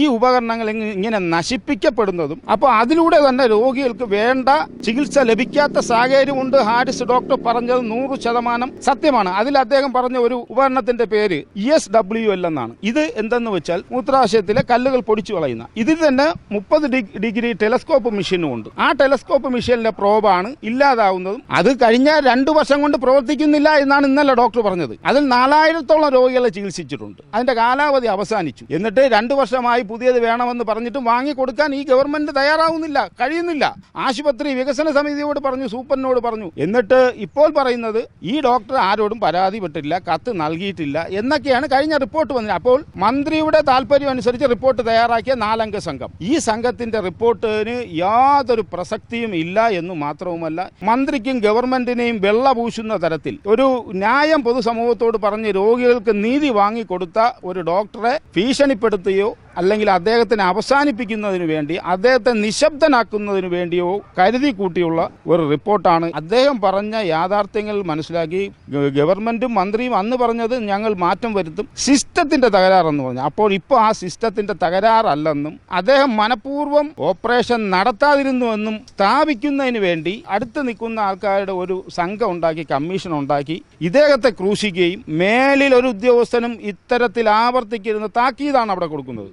ഈ ഉപകരണങ്ങൾ ഇങ്ങനെ നശിപ്പിക്കപ്പെടുന്നതും അപ്പോൾ അതിലൂടെ തന്നെ രോഗികൾക്ക് വേണ്ട ചികിത്സ ലഭിക്കാത്ത സാഹചര്യമുണ്ട്. ഹാരിസ് ഡോക്ടർ പറഞ്ഞത് 100% സത്യമാണ്. അതിൽ അദ്ദേഹം പറഞ്ഞ ഒരു ഉപകരണത്തിന്റെ പേര് ESWL എന്നാണ്. ഇത് എന്തെന്ന് വെച്ചാൽ മൂത്രാശയത്തിലെ കല്ലുകൾ പൊടിച്ചു കളയുന്ന. ഇതിൽ തന്നെ 30 ഡിഗ്രി ടെലസ്കോപ്പ് മെഷീനും ഉണ്ട്. ആ ടെലസ്കോപ്പ് മെഷീനിലെ പ്രോബാണ് ഇല്ലാതാവുന്നതും അത് കഴിഞ്ഞ 2 വർഷം കൊണ്ട് പ്രവർത്തിക്കുന്നില്ല എന്നാണ് ഇന്നലെ ഡോക്ടർ പറഞ്ഞത്. അതിൽ 4000-ഓളം രോഗികളെ ചികിത്സിച്ചിട്ടുണ്ട്. അതിന്റെ കാലാവധി അവസാനിച്ചു. എന്നിട്ട് 2 വർഷമായി പുതിയത് വേണമെന്ന് പറഞ്ഞിട്ടും വാങ്ങിക്കൊടുക്കാൻ ഈ ഗവൺമെന്റ് തയ്യാറാവുന്നില്ല, കഴിയുന്നില്ല. ആശുപത്രി വികസന സമിതിയോട് പറഞ്ഞു, സൂപ്പറിനോട് പറഞ്ഞു. എന്നിട്ട് ഇപ്പോൾ പറയുന്നത് ഈ ഡോക്ടർ ആരോടും പരാതിപ്പെട്ടില്ല, കത്ത് നൽകിയിട്ടില്ല എന്നൊക്കെയാണ് കഴിഞ്ഞ റിപ്പോർട്ട് വന്നത്. അപ്പോൾ മന്ത്രിയുടെ താല്പര്യം അനുസരിച്ച് റിപ്പോർട്ട് തയ്യാറാക്കിയ 4-അംഗ സംഘം. ഈ സംഘത്തിന്റെ റിപ്പോർട്ടിന് യാതൊരു പ്രസക്തിയും ഇല്ല എന്ന് മാത്രവുമല്ല, മന്ത്രിക്കും ഗവൺമെന്റിനെയും വെള്ളപൂശുന്ന തരത്തിൽ ഒരു ന്യായം പൊതുസമൂഹത്തോട് പറഞ്ഞ് രോഗികൾക്ക് നീതി വാങ്ങിക്കൊടുത്ത ഒരു ഡോക്ടറെ ഭീഷണിപ്പെടുത്തുകയോ അല്ലെങ്കിൽ അദ്ദേഹത്തിനെ അവസാനിപ്പിക്കുന്നതിന് വേണ്ടി, അദ്ദേഹത്തെ നിശബ്ദനാക്കുന്നതിന് വേണ്ടിയോ കരുതി കൂട്ടിയുള്ള ഒരു റിപ്പോർട്ടാണ്. അദ്ദേഹം പറഞ്ഞ യാഥാർത്ഥ്യങ്ങൾ മനസ്സിലാക്കി ഗവൺമെന്റും മന്ത്രിയും അന്ന് പറഞ്ഞത് ഞങ്ങൾ മാറ്റം വരുത്തും, സിസ്റ്റത്തിന്റെ തകരാറെന്ന് പറഞ്ഞു. അപ്പോൾ ഇപ്പോൾ ആ സിസ്റ്റത്തിന്റെ തകരാറല്ലെന്നും അദ്ദേഹം മനഃപൂർവ്വം ഓപ്പറേഷൻ നടത്താതിരുന്നുവെന്നും സ്ഥാപിക്കുന്നതിന് വേണ്ടി അടുത്ത് നിൽക്കുന്ന ആൾക്കാരുടെ ഒരു സംഘം ഉണ്ടാക്കി, കമ്മീഷൻ ഉണ്ടാക്കി ഇദ്ദേഹത്തെ ക്രൂശിക്കുകയും മേലിൽ ഒരു ഉദ്യോഗസ്ഥനും ഇത്തരത്തിൽ ആവർത്തിക്കരുന്ന താക്കീതാണ് അവിടെ കൊടുക്കുന്നത്.